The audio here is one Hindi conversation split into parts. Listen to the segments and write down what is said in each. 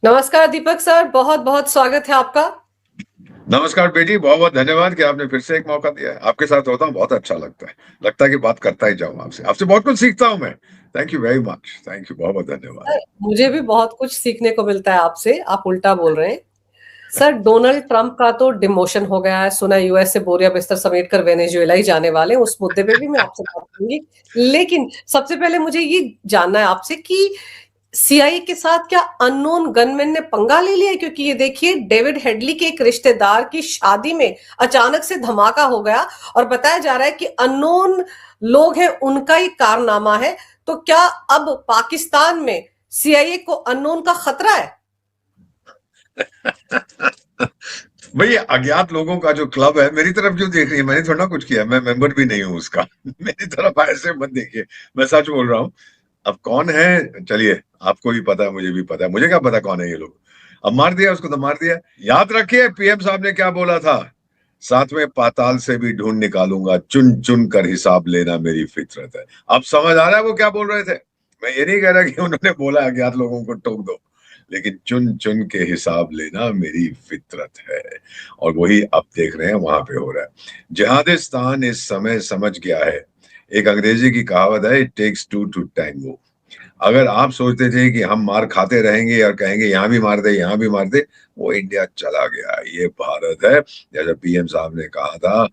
नमस्कार दीपक सर, बहुत-बहुत स्वागत है आपका। नमस्कार बेटी, बहुत-बहुत धन्यवाद कि आपने फिर से एक मौका दिया है। आपके साथ होता हूँ, बहुत अच्छा लगता है। लगता है कि बात करता ही जाऊँ आपसे। आपसे बहुत कुछ सीखता हूँ मैं। Thank you very much. Thank you, बहुत-बहुत धन्यवाद। सर, मुझे भी बहुत कुछ सीखने को मिलता है आपसे, आप उल्टा बोल रहे हैं। सर, डोनाल्ड ट्रंप का तो डिमोशन हो गया है, सुना है यूएस से बोरिया बिस्तर समेट कर वेनेजुएला ही जाने वाले हैं, उस मुद्दे पे भी मैं आपसे बात करूँगी। लेकिन सबसे पहले मुझे ये जानना है आपसे कि सीआईए के साथ क्या अननोन गनमैन ने पंगा ले लिया है? क्योंकि ये देखिए डेविड हेडली के एक रिश्तेदार की शादी में अचानक से धमाका हो गया और बताया जा रहा है कि अननोन लोग हैं उनका ही कारनामा है। तो क्या अब पाकिस्तान में सीआईए को अननोन का खतरा है? भई अज्ञात लोगों का जो क्लब है, मेरी तरफ क्यों देख रही है? मैंने थोड़ी ना कुछ किया, मैं मेंबर भी नहीं हूँ उसका। मेरी तरफ ऐसे मत देखिए, मैं सच बोल रहा हूँ। अब कौन है, चलिए आपको भी पता है, मुझे भी पता है। मुझे क्या पता कौन है ये लोग? अब मार दिया उसको तो मार दिया। याद रखिए पीएम साहब ने क्या बोला था, सातवें पाताल से भी ढूंढ निकालूंगा, चुन चुन कर हिसाब लेना मेरी फितरत है। अब समझ आ रहा है वो क्या बोल रहे थे? मैं ये नहीं कह रहा कि उन्होंने बोला अज्ञात लोगों को ठोक दो, लेकिन चुन चुन के हिसाब लेना मेरी फितरत है। और वही अब देख रहे हैं वहां पे हो रहा है। जिहादिस्तान इस समय समझ गया है। एक अंग्रेजी की कहावत है, it takes two to tango. अगर आप सोचते थे कि हम मार खाते रहेंगे और कहेंगे यहाँ भी मार दे यहाँ भी मार दे, वो इंडिया चला गया। ये भारत है। जैसा पीएम साहब ने कहा था,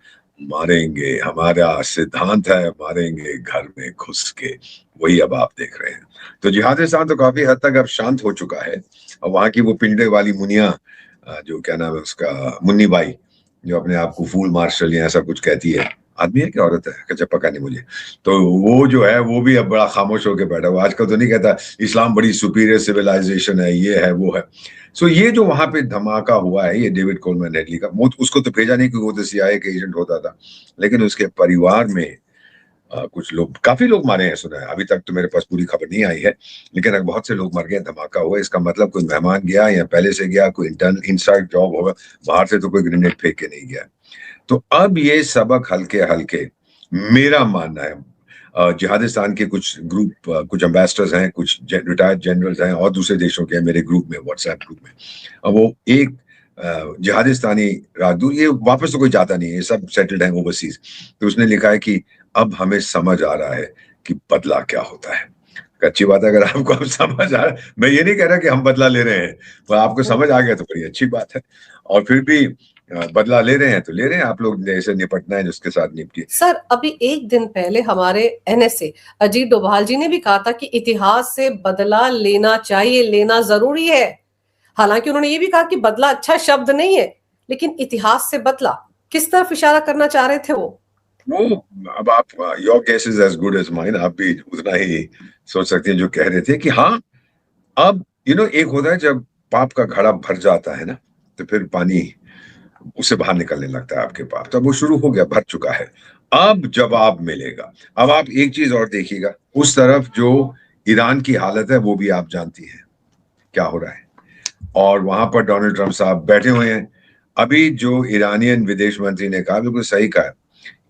मारेंगे, हमारा सिद्धांत है, मारेंगे घर में घुस के। वही अब आप देख रहे हैं। तो जिहादिस्तान तो काफी हद तक अब शांत हो चुका है। और वहां की वो पिंडे वाली मुनिया, जो क्या नाम है उसका, मुन्नी बाई, जो अपने आप को फूल मार्शल या ऐसा कुछ कहती है, आदमी है कि औरत है, अच्छा पता नहीं मुझे। तो वो जो है वो भी अब बड़ा खामोश होकर बैठा हुआ। आजकल तो नहीं कहता इस्लाम बड़ी सुपीरियर सिविलाइजेशन है, ये है वो है। सो ये जो वहां पे धमाका हुआ है, ये डेविड कोलमैन हेडली का, वो उसको तो भेजा नहीं क्योंकि वो तो सीआईए के एजेंट होता था, लेकिन उसके परिवार में कुछ लोग, काफी लोग मारे हैं सुना है। अभी तक तो मेरे पास पूरी खबर नहीं आई है, लेकिन अगर बहुत से लोग मर गए, धमाका हुआ, इसका मतलब कोई मेहमान गया या पहले से गया, कोई इंटर्न इनसाइड जॉब होगा, बाहर से तो कोई ग्रेनेड फेंक के नहीं गया। तो अब ये सबक हल्के हल्के, मेरा मानना है, जिहादिस्तान के कुछ ग्रुप, कुछ एम्बेसडर्स हैं, कुछ रिटायर्ड जनरल्स हैं और दूसरे देशों के हैं मेरे ग्रुप में, व्हाट्सएप ग्रुप में। अब वो एक जिहादिस्तानी राजदूत, ये वापस तो कोई जाता नहीं है, ये सब सेटल्ड हैं ओवरसीज। तो उसने लिखा है कि अब हमें समझ आ रहा है कि बदला क्या होता है। अच्छी बात है अगर आपको अब समझ आ रहा है। मैं ये नहीं कह रहा कि हम बदला ले रहे हैं, पर आपको समझ आ गया तो बड़ी अच्छी बात है। और फिर भी बदला ले रहे हैं तो ले रहे हैं, आप लोग जैसे निपटना है उसके साथ निपटिए। सर, अभी एक दिन पहले हमारे एनएसए अजीत डोभाल जी ने भी कहा था कि इतिहास से बदला लेना चाहिए, लेना जरूरी है। हालांकि उन्होंने ये भी कहा कि बदला अच्छा शब्द नहीं है, लेकिन इतिहास से बदला किस तरफ इशारा करना चाह रहे थे वो? वो, अब आप, your guess is as good as mine, आप भी उतना ही सोच सकते हैं। जो कह रहे थे कि हाँ, अब एक होता है जब पाप का घड़ा भर जाता है ना, तो फिर पानी उससे बाहर निकलने लगता है आपके पास। तो अब वो शुरू हो गया, भर चुका है। अब जवाब मिलेगा। अब आप एक चीज और देखिएगा, उस तरफ जो ईरान की हालत है वो भी आप जानती हैं क्या हो रहा है। और वहां पर डोनाल्ड ट्रंप साहब बैठे हुए हैं। अभी जो ईरानियन विदेश मंत्री ने कहा, बिल्कुल सही कहा,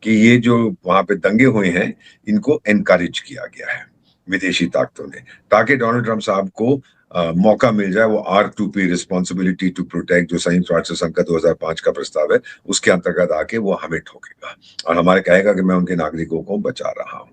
कि ये जो वहां पे दंगे हुए हैं, इनको एनकरेज किया गया है विदेशी ताकतों ने, ताकि डोनाल्ड ट्रंप साहब को मौका मिल जाए। वो R2P, रिस्पॉन्सिबिलिटी टू प्रोटेक्ट, जो संयुक्त राष्ट्र संघ का 2005 का प्रस्ताव है, उसके अंतर्गत आके वो हमें ठोकेगा और हमारे कहेगा कि मैं उनके नागरिकों को बचा रहा हूं।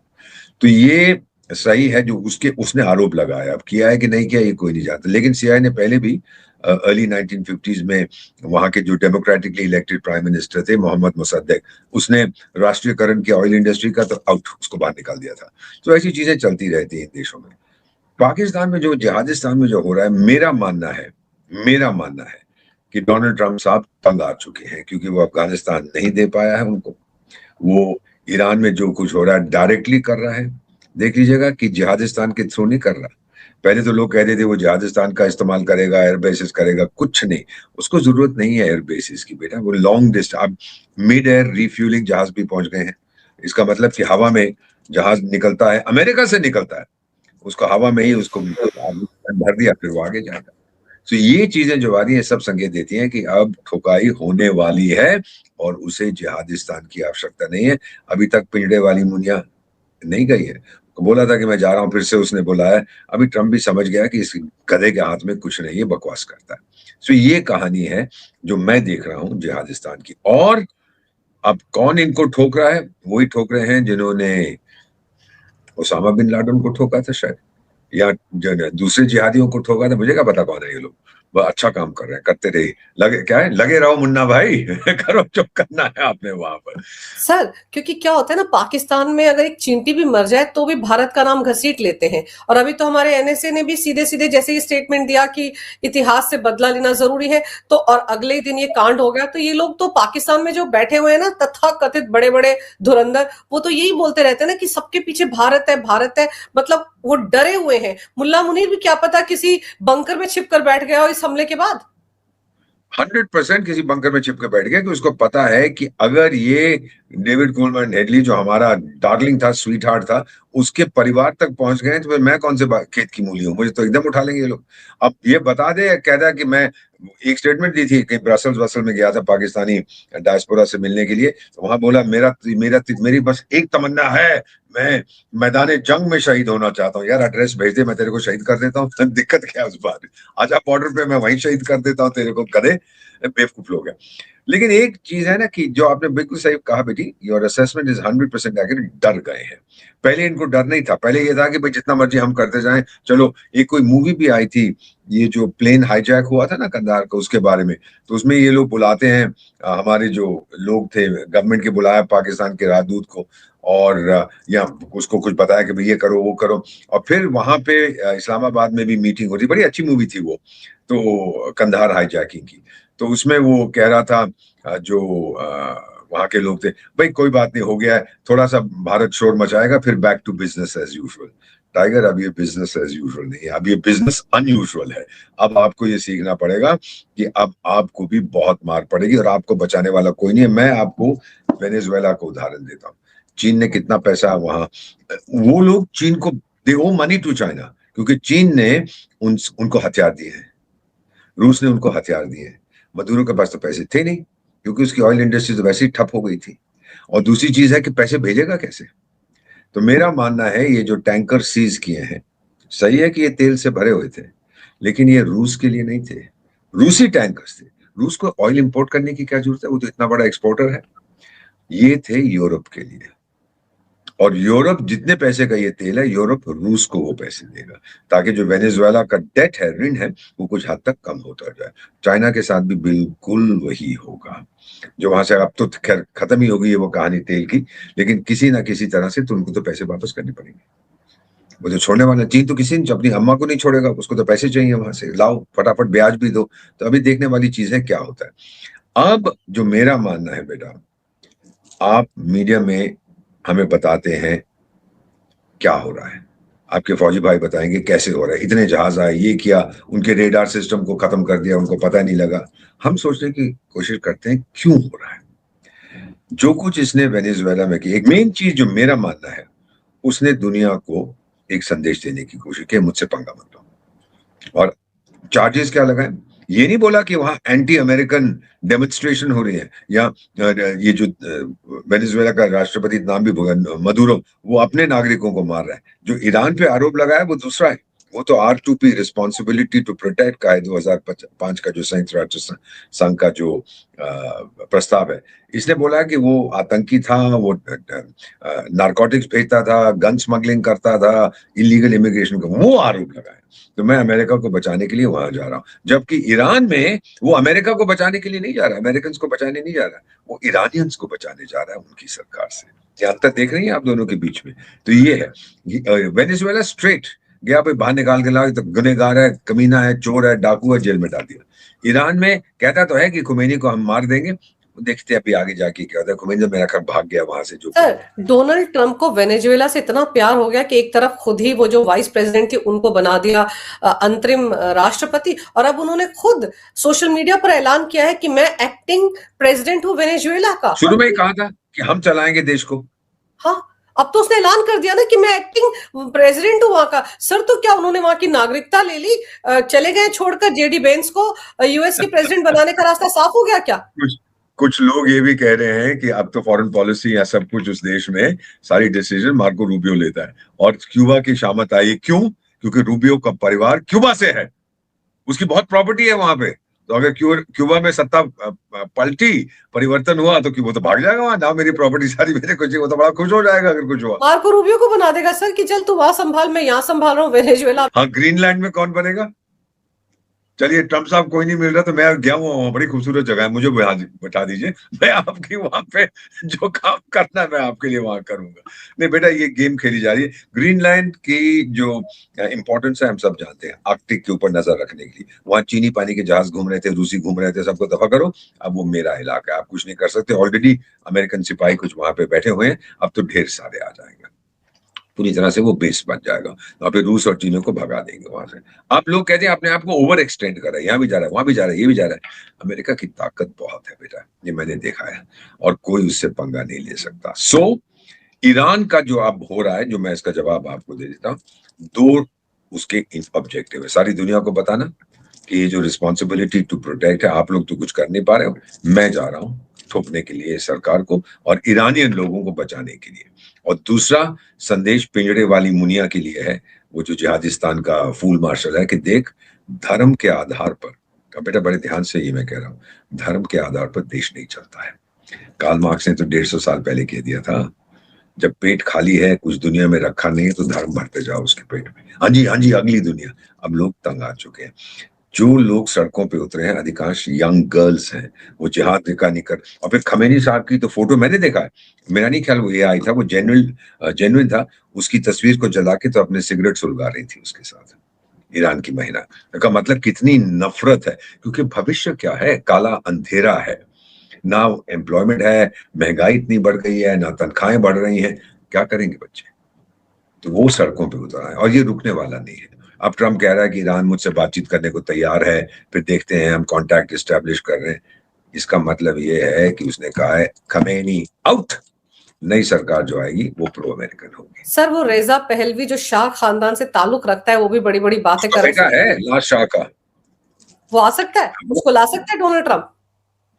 तो ये सही है जो उसके उसने आरोप लगाया। अब किया है कि नहीं किया ये कोई नहीं जानता, लेकिन सीआईए ने पहले भी अर्ली 1950s में वहां के जो डेमोक्रेटिकली इलेक्टेड प्राइम मिनिस्टर थे मोहम्मद मुसद्देक, उसने राष्ट्रीयकरण किया ऑयल इंडस्ट्री का, तो आउट, उसको बाहर निकाल दिया था। तो ऐसी चीजें चलती रहती हैं इन देशों में। पाकिस्तान में जो, जिहादिस्तान में जो हो रहा है, मेरा मानना है कि डोनाल्ड ट्रंप साहब तंग आ चुके हैं, क्योंकि वो अफगानिस्तान नहीं दे पाया है उनको। वो ईरान में जो कुछ हो रहा है डायरेक्टली कर रहा है। देख लीजिएगा कि जिहादिस्तान के थ्रू नहीं कर रहा। पहले तो लोग कहते थे वो जिहादिस्तान का इस्तेमाल करेगा, एयर बेसिस करेगा, कुछ नहीं। उसको जरूरत नहीं है एयर बेसिस की बेटा। वो लॉन्ग डिस्टेंस, अब मिड एयर रिफ्यूलिंग जहाज भी पहुंच गए हैं। इसका मतलब कि हवा में जहाज निकलता है, अमेरिका से निकलता है, उसको हवा में ही उसको भर दिया, फिर वो आगे जाएगा। तो ये चीजें जो आ रही है, सब संकेत देती हैं कि अब ठुकाई होने वाली है और उसे जिहादिस्तान की आवश्यकता नहीं है। अभी तक पिंजड़े वाली मुनिया नहीं गई है, बोला था कि मैं जा रहा हूं, फिर से उसने बोला है। अभी ट्रम्प भी समझ गया कि इस गधे के हाथ में कुछ नहीं है, बकवास करता है। सो ये कहानी है जो मैं देख रहा हूं जिहादिस्तान की। और अब कौन इनको ठोक रहा है? वही ठोक रहे हैं जिन्होंने ओसामा बिन लादेन को ठोका था शायद, या जो दूसरे जिहादियों को ठोका था। मुझे क्या पता कौन है ये लोग। वो अच्छा काम कर रहे हैं, करते रहे। लगे क्या है, लगे रहो मुन्ना भाई। करो जो करना है आपने वहां पर। सर क्योंकि क्या होता है ना, पाकिस्तान में अगर एक चींटी भी मर जाए तो भी भारत का नाम घसीट लेते हैं। और अभी तो हमारे एनएसए ने भी सीधे सीधे जैसे ही स्टेटमेंट दिया कि इतिहास से बदला लेना जरूरी है, तो और अगले ही दिन ये कांड हो गया। तो ये लोग तो पाकिस्तान में जो बैठे हुए हैं ना तथाकथित बड़े बड़े धुरंधर, वो तो यही बोलते रहते हैं ना कि सबके पीछे भारत है, भारत है। मतलब वो डरे हुए हैं। मुल्ला मुनीर भी क्या पता किसी बंकर में छिप कर बैठ गया हो इस हमले के बाद। 100% किसी बंकर में चिपके बैठ गया, कि उसको पता है कि अगर ये डेविड कोलमैन हेडली जो हमारा डार्लिंग था, स्वीट हार्ट था, उसके परिवार तक पहुंच गए तो फिर मैं कौन से खेत की मूली हूं, मुझे तो एकदम उठा लेंगे ये लोग। अब ये बता दे, कह रहा कि मैं एक स्टेटमेंट दी थी कि ब्रसल्स वसल में गया था पाकिस्तानी डायस्पोरा से मिलने के लिए, तो वहां बोला मेरी बस एक तमन्ना है, मैं मैदान जंग में शहीद होना चाहता हूँ। यार एड्रेस भेज दे, मैं तेरे को शहीद कर देता हूँ। दिक्कत क्या है उस बात? आजा बॉर्डर पे, मैं वहीं शहीद कर देता हूँ तेरे को। गधे, बेवकूफ लोग हैं। लेकिन एक चीज है ना कि जो आपने बिल्कुल सही कहा बेटी, योर असेसमेंट इज 100% एक्यूरेट। डर गए हैं। पहले इनको डर नहीं था। पहले ये था कि भाई जितना मर्जी हम करते जाएं, चलो। एक कोई मूवी भी आई थी, ये जो प्लेन हाईजैक हुआ था ना कंधार का, उसके बारे में। तो उसमें ये लोग बुलाते हैं, हमारे जो लोग थे गवर्नमेंट के, बुलाया पाकिस्तान के राजदूत को, और या उसको कुछ बताया कि भाई ये करो वो करो। और फिर वहां पे इस्लामाबाद में भी मीटिंग होती। बड़ी अच्छी मूवी थी वो, तो कंधार हाईजैकिंग की। तो उसमें वो कह रहा था, जो वहां के लोग थे, भाई कोई बात नहीं, हो गया है, थोड़ा सा भारत शोर मचाएगा, फिर back to business as usual. Tiger, अब ये बिजनेस एज यूजुअल नहीं है, अब ये बिजनेस अनयूजुअल है। अब आपको ये सीखना पड़ेगा कि अब आपको भी बहुत मार पड़ेगी, और आपको बचाने वाला कोई नहीं है। मैं आपको वेनेजुएला का उदाहरण देता हूँ। चीन ने कितना पैसा वहां, वो लोग चीन को, दे ओ मनी टू चाइना, क्योंकि चीन ने उनको हथियार दिए हैं, रूस ने उनको हथियार दिए हैं। मदुरो के पास तो पैसे थे नहीं, क्योंकि उसकी ऑयल इंडस्ट्री तो वैसे ही ठप हो गई थी। और दूसरी चीज है कि पैसे भेजेगा कैसे? तो मेरा मानना है ये जो टैंकर सीज किए हैं, सही है कि ये तेल से भरे हुए थे, लेकिन ये रूस के लिए नहीं थे। रूसी टैंकर्स थे। रूस को ऑयल इंपोर्ट करने की क्या जरूरत है, वो तो इतना बड़ा एक्सपोर्टर है। ये थे यूरोप के लिए। और यूरोप, जितने पैसे का ये तेल है, यूरोप रूस को वो पैसे देगा, ताकि जो वेनेजुएला का डेट है, ऋण है, वो कुछ हद तक कम होता जाए। चाइना के साथ भी बिल्कुल वही होगा। जो वहां से अब तो खैर खत्म ही हो गई है वो कहानी तेल की, लेकिन किसी ना किसी तरह से तो उनको तो पैसे वापस करने पड़ेंगे। वो जो छोड़ने वाला, चीन तो किसी ने अपनी अम्मा को नहीं छोड़ेगा, उसको तो पैसे चाहिए वहां से, लाओ फटाफट ब्याज भी दो। तो अभी देखने वाली चीज है क्या होता है। अब जो मेरा मानना है बेटा, आप मीडिया में हमें बताते हैं क्या हो रहा है, आपके फौजी भाई बताएंगे कैसे हो रहा है, इतने जहाज आए, ये किया, उनके रेडार सिस्टम को खत्म कर दिया, उनको पता नहीं लगा। हम सोचने की कोशिश करते हैं क्यों हो रहा है। जो कुछ इसने वेनेजुएला में की, एक मेन चीज जो मेरा मानना है, उसने दुनिया को एक संदेश देने की कोशिश की, मुझसे पंगा मत लो। और चार्जेस क्या लगाए? ये नहीं बोला कि वहां एंटी अमेरिकन डेमोन्स्ट्रेशन हो रही है, या ये जो वेनेजुएला का राष्ट्रपति, नाम भी भूल, मदुरो, वो अपने नागरिकों को मार रहा है। जो ईरान पे आरोप लगाया वो दूसरा है। वो तो R2P, रिस्पॉन्सिबिलिटी टू प्रोटेक्ट का है, 2005 का जो संयुक्त राष्ट्र संघ का जो प्रस्ताव है। इसने बोला कि वो आतंकी था, वो नारकोटिक्स भेजता था, गन स्मगलिंग करता था, इलीगल इमिग्रेशन का वो आरोप लगाया। तो मैं अमेरिका को बचाने के लिए वहां जा रहा हूं, जबकि ईरान में वो अमेरिका को बचाने के लिए नहीं जा रहा, अमेरिकन को बचाने नहीं जा रहा, वो ईरानियंस को बचाने जा रहा है उनकी सरकार से। क्या अंतर देख रही हैं आप दोनों के बीच में? तो ये है, वेनेजुएला स्ट्रेट गया, भाई बाहर निकाल के लाओ, तो गुनहगार है, कमीना है, चोर है, डाकू है, जेल में डाल दिया। ईरान में कहता तो है कि खुमैनी को हम मार देंगे, देखते हैं अभी आगे जाके क्या होता है। खुमैनी मेरा ख्याल भाग गया वहां से। जो सर डोनाल्ड ट्रंप को वेनेजुएला से इतना प्यार हो गया कि एक तरफ खुद ही वो जो वाइस प्रेसिडेंट थी उनको बना दिया अंतरिम राष्ट्रपति, और अब उन्होंने खुद सोशल मीडिया पर ऐलान किया है कि मैं एक्टिंग प्रेसिडेंट हूं वेनेजुएला का। शुरू में ही कहा था कि हम चलाएंगे देश को। हाँ, अब तो उसने ऐलान कर दिया ना कि मैं एक्टिंग प्रेसिडेंट हूं वहां का। सर तो क्या उन्होंने वहां की नागरिकता ले ली, चले गए छोड़कर जेडी बेंस को यूएस के प्रेसिडेंट बनाने का रास्ता साफ हो गया क्या? कुछ लोग ये भी कह रहे हैं कि अब तो फॉरेन पॉलिसी या सब कुछ उस देश में सारी डिसीजन मार्को रूबियो लेता है, और क्यूबा की शामत आई। क्यों? क्योंकि रूबियो का परिवार क्यूबा से है, उसकी बहुत प्रॉपर्टी है वहां पे। तो अगर क्यूबा में सत्ता पलटी, परिवर्तन हुआ, तो क्यूबा तो भाग जाएगा वहां, ना मेरी प्रॉपर्टी सारी मेरे को चाहिए, वो तो बड़ा खुश हो जाएगा अगर कुछ हुआ। मार्को रूबियो को बना देगा सर कि चल तू वहां संभाल, मैं यहाँ संभाल रहा हूँ वेनेजुएला। हाँ, ग्रीनलैंड में कौन बनेगा? चलिए, ट्रम्प साहब कोई नहीं मिल रहा, तो मैं गया हुआ वहां, बड़ी खूबसूरत जगह है, मुझे बता दीजिए, मैं आपकी वहां पे जो काम करना है मैं आपके लिए वहां करूंगा। नहीं बेटा, ये गेम खेली जा रही है। ग्रीनलैंड की जो इंपॉर्टेंस है हम सब जानते हैं, आर्कटिक के ऊपर नजर रखने के लिए। वहां चीनी पानी के जहाज घूम रहे थे, रूसी घूम रहे थे, सबको दफा करो, अब वो मेरा इलाका है, आप कुछ नहीं कर सकते। ऑलरेडी अमेरिकन सिपाही कुछ वहां पे बैठे हुए हैं, अब तो ढेर सारे आ जाएंगे, पूरी तरह से वो बेस बन जाएगा, वहां पे रूस और चीनों को भगा देंगे वहां से। आप लोग कहते हैं अपने आप को ओवर एक्सटेंड कर रहे हैं, यहाँ भी जा रहा है, वहां भी जा रहा है, ये भी जा रहा है। अमेरिका की ताकत बहुत है बेटा, ये मैंने देखा है, और कोई उससे पंगा नहीं ले सकता। ईरान का जो अब हो रहा है, जो मैं इसका जवाब आपको दे देता हूँ, दो उसके ऑब्जेक्टिव है। सारी दुनिया को बताना कि ये जो रिस्पॉन्सिबिलिटी टू प्रोटेक्ट है, आप लोग तो कुछ कर नहीं पा रहे हो, मैं जा रहा हूँ थोपने के लिए सरकार को और ईरानियन लोगों को बचाने के लिए। और दूसरा संदेश पिंजड़े वाली मुनिया के लिए है, वो जो जिहादिस्तान का फूल मार्शल है, कि देख, धर्म के आधार पर, बेटा बड़े ध्यान से ये मैं कह रहा हूँ, धर्म के आधार पर देश नहीं चलता है। कार्ल मार्क्स ने तो 150 साल पहले कह दिया था, जब पेट खाली है, कुछ दुनिया में रखा नहीं है, तो धर्म भरते जाओ उसके पेट में। हाँ जी, हाँ जी, अगली दुनिया। अब लोग तंग आ चुके हैं। जो लोग सड़कों पे उतरे हैं, अधिकांश यंग गर्ल्स हैं, वो जिहाद का नहीं कर। और फिर खमेनी साहब की तो फोटो मैंने देखा है, मेरा नहीं ख्याल वो ये आई था, वो जेन्युइन था। उसकी तस्वीर को जला के तो अपने सिगरेट सुलगा रही थी उसके साथ, ईरान की महिला का। मतलब कितनी नफरत है, क्योंकि भविष्य क्या है, काला अंधेरा है, ना एम्प्लॉयमेंट है, महंगाई इतनी बढ़ गई है, ना तनख्वाहें बढ़ रही हैं, क्या करेंगे बच्चे? तो वो सड़कों पे उतर आए, और ये रुकने वाला नहीं है। अब ट्रम्प कह रहा है कि ईरान मुझसे बातचीत करने को तैयार है, फिर देखते हैं, हम कांटेक्ट एस्टेब्लिश कर रहे हैं। इसका मतलब ये है कि उसने कहा है खमेनी आउट, नई सरकार जो आएगी वो प्रो अमेरिकन होगी। सर वो रेजा पहलवी जो शाह खानदान से ताल्लुक रखता है, वो भी बड़ी बड़ी बातें कर बेटा है लाश शाह का, वो आ सकता है, उसको ला सकता है डोनाल्ड ट्रम्प।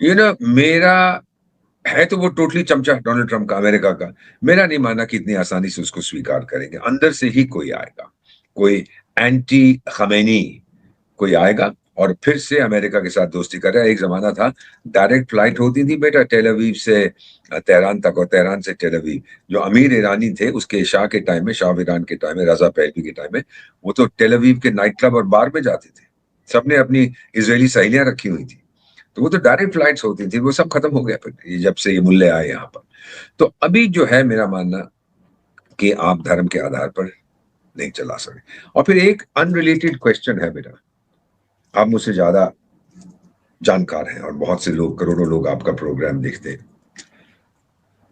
ये ना मेरा है, तो वो टोटली चमचा डोनाल्ड ट्रम्प का, अमेरिका का। मेरा नहीं माना कि इतनी आसानी से उसको स्वीकार करेंगे। अंदर से ही कोई आएगा, कोई एंटी खमेनी कोई आएगा, और फिर से अमेरिका के साथ दोस्ती कर रहा है। एक जमाना था डायरेक्ट फ्लाइट होती थी बेटा टेल अवीव से तेहरान तक, और तेहरान से टेल अवीव। जो अमीर ईरानी थे उसके शाह के टाइम में, शाह ईरान के टाइम में, रजा पहलवी के टाइम में, वो तो टेल अवीव के नाइट क्लब और बार में जाते थे। सबने अपनी इजरायली सहेलियां रखी हुई थी, तो वो तो डायरेक्ट फ्लाइट्स होती थी। वो सब खत्म हो गया फिर जब से ये मूल्य आए यहाँ पर। तो अभी जो है मेरा मानना कि आप धर्म के आधार पर नहीं चला सकते। और फिर एक अनरिलेटेड क्वेश्चन है बेटा, आप मुझसे ज्यादा जानकार हैं और बहुत से लोग, करोड़ों लोग आपका प्रोग्राम देखते हैं।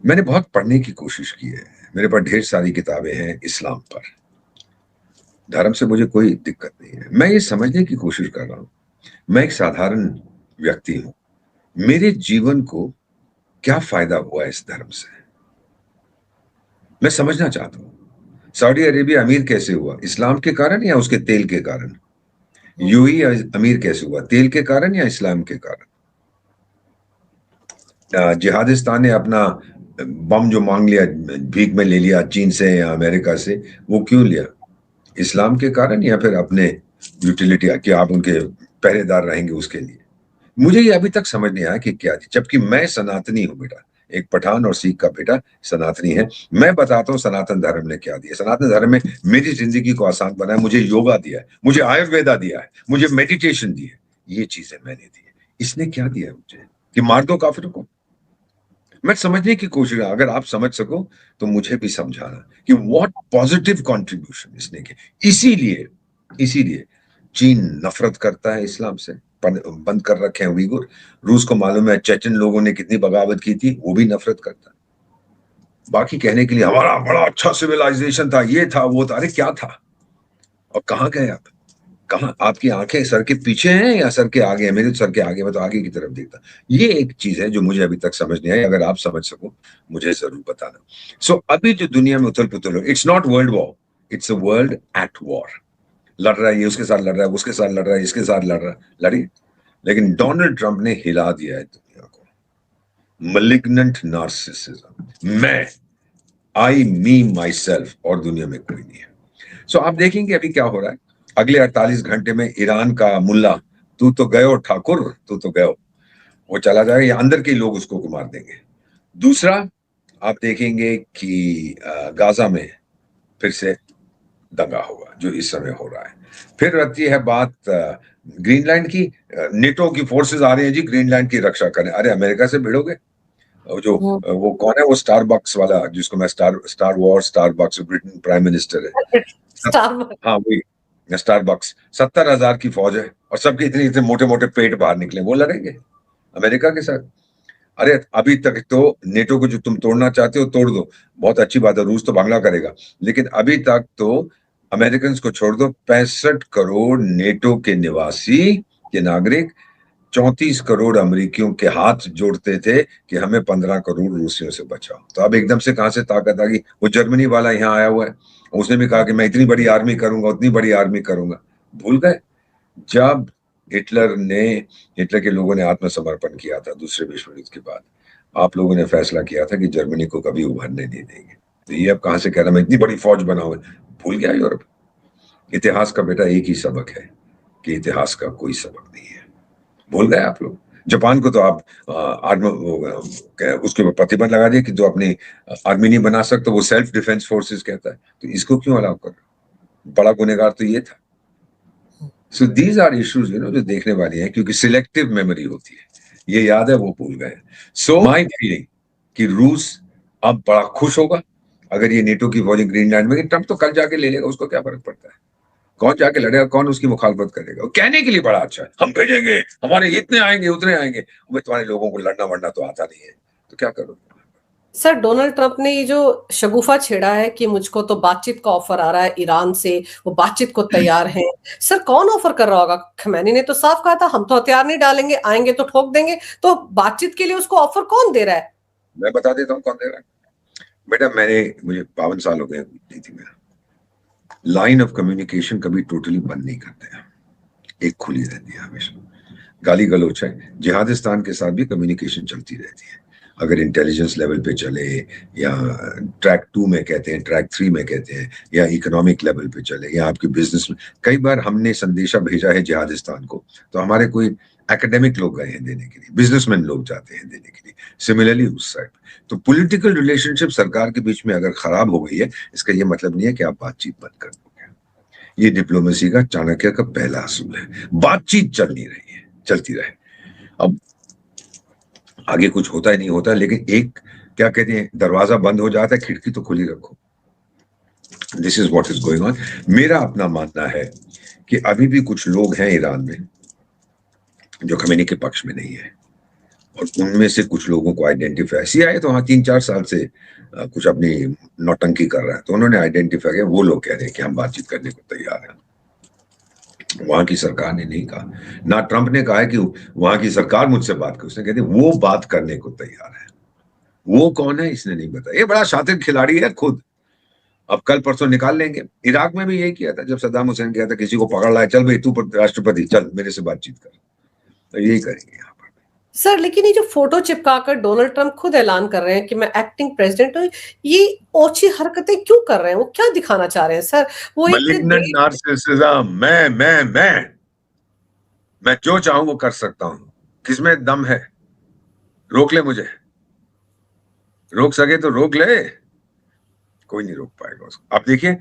मैंने बहुत पढ़ने की कोशिश की है, मेरे पास ढेर सारी किताबें हैं इस्लाम पर। धर्म से मुझे कोई दिक्कत नहीं है, मैं ये समझने की कोशिश कर रहा हूं, मैं एक साधारण व्यक्ति हूं, मेरे जीवन को क्या फायदा हुआ इस धर्म से, मैं समझना चाहता हूं। सऊदी अरेबिया अमीर कैसे हुआ, इस्लाम के कारण या उसके तेल के कारण? यूएई अमीर कैसे हुआ, तेल के कारण या इस्लाम के कारण? जिहादिस्तान ने अपना बम जो मांग लिया, भीख में ले लिया चीन से या अमेरिका से, वो क्यों लिया? इस्लाम के कारण या फिर अपने यूटिलिटी कि आप उनके पहरेदार रहेंगे उसके लिए? मुझे ये अभी तक समझ नहीं आया कि क्या, जबकि मैं सनातनी हूं बेटा, एक पठान और सिख का बेटा सनातनी है। मैं बताता हूँ सनातन धर्म ने क्या दिया। सनातन धर्म में मेरी जिंदगी को आसान बनाया, मुझे योगा दिया है, मुझे आयुर्वेदा दिया है, मुझे मेडिटेशन दी है, ये चीजें मैंने दी है। इसने क्या दिया है मुझे कि मार दो काफिरों को? मैं समझने की कोशिश, अगर आप समझ सको तो मुझे भी समझाना कि व्हाट पॉजिटिव कंट्रीब्यूशन इसने किया। इसीलिए चीन नफरत करता है इस्लाम से, बंद कर रखे हैं उइगुर। रूस को मालूम है चेचन लोगों ने कितनी बगावत की थी, वो भी नफरत करता है। बाकी कहने के लिए हमारा बड़ा अच्छा सिविलाइजेशन था, ये था वो था, अरे क्या था और कहाँ गए आप? कहाँ? आपकी आंखें सर के पीछे हैं या सर के आगे हैं? मेरे तो सर के आगे, मैं तो आगे की तरफ देखता। ये एक चीज है जो मुझे अभी तक समझ नहीं आई, अगर आप समझ सको मुझे जरूर बताना। अभी जो दुनिया में उथल पुथल हो, it's not world war, it's a world at war. लड़ रहा है, ये उसके साथ लड़ रहा है, उसके साथ लड़ रहा है, इसके साथ लड़ रहा है, लड़ी। लेकिन डोनाल्ड ट्रंप ने हिला दिया है दुनिया को। malignant narcissism, मैं, आई, मी, माई सेल्फ, और दुनिया में कोई नहीं है। सो आप देखेंगे अभी क्या हो रहा है। अगले 48 घंटे में ईरान का मुल्ला, तू तो गयो ठाकुर, तू तो गयो, वो चला जाएगा, या अंदर के लोग उसको मार देंगे। दूसरा, आप देखेंगे कि गाजा में फिर से दंगा होगा, जो इस समय हो रहा है। फिर रहती है बात ग्रीनलैंड की, नेटो की फोर्सेस आ रही हैं जी ग्रीनलैंड की रक्षा करने। अरे अमेरिका से भिड़ोगे? जो वो कौन है, वो स्टारबक्स वाला, जिसको मैं star war, Starbucks, Britain prime minister है, हाँ वही स्टारबक्स। 70,000 की फौज है और सबके इतने इतने मोटे मोटे पेट बाहर निकले, वो लड़ेंगे अमेरिका के साथ? अरे अभी तक तो नेटो को जो तुम तोड़ना चाहते हो तोड़ दो, बहुत अच्छी बात है, रूस तो बांग्ला करेगा, लेकिन अभी तक तो अमेरिकन को छोड़ दो, 65 करोड़ नेटो के निवासी के नागरिक 34 करोड़ अमेरिकियों के हाथ जोड़ते थे कि हमें 15 करोड़ रूसियों से बचाओ। तो अब एकदम से कहां से ताकत आ गई? वो जर्मनी वाला यहाँ आया हुआ है, उसने भी कहा कि मैं इतनी बड़ी आर्मी करूंगा, उतनी बड़ी आर्मी करूंगा। भूल गए जब हिटलर के लोगों ने आत्मसमर्पण किया था दूसरे विश्व युद्ध के बाद, आप लोगों ने फैसला किया था कि जर्मनी को कभी उभरने नहीं देंगे। तो ये अब कहां से कह रहा मैं इतनी बड़ी फौज बनाऊंगा? भूल गया यूरोप। इतिहास का बेटा एक ही सबक है कि इतिहास का कोई सबक नहीं है। भूल गए आप लोग। जापान को तो आप उसके ऊपर प्रतिबंध लगा दिया कि जो अपनी आर्मी नहीं बना सकता, वो सेल्फ डिफेंस फोर्सेस कहता है, तो इसको क्यों अलाउ कर? बड़ा गुनहगार तो ये था। सो दीज आर इश्यूज जो देखने वाली है, क्योंकि सिलेक्टिव मेमोरी होती है, ये याद है वो भूल गए। सो माई फीलिंग कि रूस अब बड़ा खुश होगा अगर ये नेटो की फौजें ग्रीनलैंड में, ट्रंप तो कल जाके ले लेगा, उसको क्या फर्क पड़ता है? कौन जाके लड़ेगा, कौन उसकी मुखालफत करेगा? कहने के लिए बड़ा अच्छा है, हम भेजेंगे, हमारे इतने आएंगे उतने आएंगे। तुम्हारे लोगों को लड़ना वड़ना तो आता नहीं है, तो क्या करोगे? सर डोनाल्ड ट्रंप ने ये जो शगुफा छेड़ा है कि मुझको तो बातचीत का ऑफर आ रहा है ईरान से, वो बातचीत को तैयार हैं, सर कौन ऑफर कर रहा होगा? खमैनी ने तो साफ कहा था हम तो हथियार नहीं डालेंगे, आएंगे तो ठोक देंगे, तो बातचीत के लिए उसको ऑफर कौन दे रहा है? मैं बता देता हूँ कौन दे रहा है। बेटा मुझे 52 साल हो गए नीति में। लाइन ऑफ कम्युनिकेशन कभी टोटली बंद नहीं करते हैं, एक खुली रहती है हमेशा। गाली गलोच है, जिहादिस्तान के साथ भी कम्युनिकेशन चलती रहती है। अगर इंटेलिजेंस लेवल पे चले, या ट्रैक 2 में कहते हैं, ट्रैक 3 में कहते हैं, या इकोनॉमिक लेवल पे चले, या आपके बिजनेस में। कई बार हमने संदेशा भेजा है जिहादिस्तान को, तो हमारे कोई एकेडमिक लोग गए हैं देने के लिए, बिजनेसमैन लोग जाते हैं देने के लिए, सिमिलरली उस साइड। तो पॉलिटिकल रिलेशनशिप सरकार के बीच में अगर खराब हो गई है, इसका ये मतलब नहीं है कि आप बातचीत बंद कर दोगे। ये डिप्लोमेसी का चाणक्य का पहला असूल है, बातचीत चल नहीं रही है, चलती रहे। अब आगे कुछ होता ही नहीं होता, लेकिन एक क्या कहते हैं, दरवाजा बंद हो जाता है, खिड़की तो खुली रखो। This is what is going on. मेरा अपना मानना है कि अभी भी कुछ लोग हैं ईरान में जो खमेनी के पक्ष में नहीं है, और उनमें से कुछ लोगों को आइडेंटिफाई, CIA तो हाँ 3-4 साल से कुछ अपनी नौटंकी कर रहा है, तो उन्होंने आइडेंटिफाई किया, वो लोग कह रहे हैं कि हम बातचीत करने को तैयार हैं। वहां की सरकार ने नहीं कहा, ना ट्रंप ने कहा है कि वहां की सरकार मुझसे बात कर, उसने कहते वो बात करने को तैयार है। वो कौन है इसने नहीं बताया, ये बड़ा शातिर खिलाड़ी है खुद, अब कल परसों निकाल लेंगे। इराक में भी यही किया था, जब सद्दाम हुसैन किया था, किसी को पकड़ लाया, चल भाई तू राष्ट्रपति, चल मेरे से बातचीत कर, तो यही करेंगे यहाँ पर। सर लेकिन ये जो फोटो चिपकाकर डोनाल्ड ट्रंप खुद ऐलान कर रहे हैं कि मैं एक्टिंग प्रेसिडेंट हूँ, ये ओछी हरकतें क्यों कर रहे हैं? वो क्या दिखाना चाह रहे हैं सर? वो मैलिग्नेंट नार्सिसिज्म, मैं जो चाहूं वो कर सकता हूं, किसमें दम है? रोक ले मुझे, रोक सके तो रोक ले, कोई नहीं रोक पाएगा उसको। अब देखिए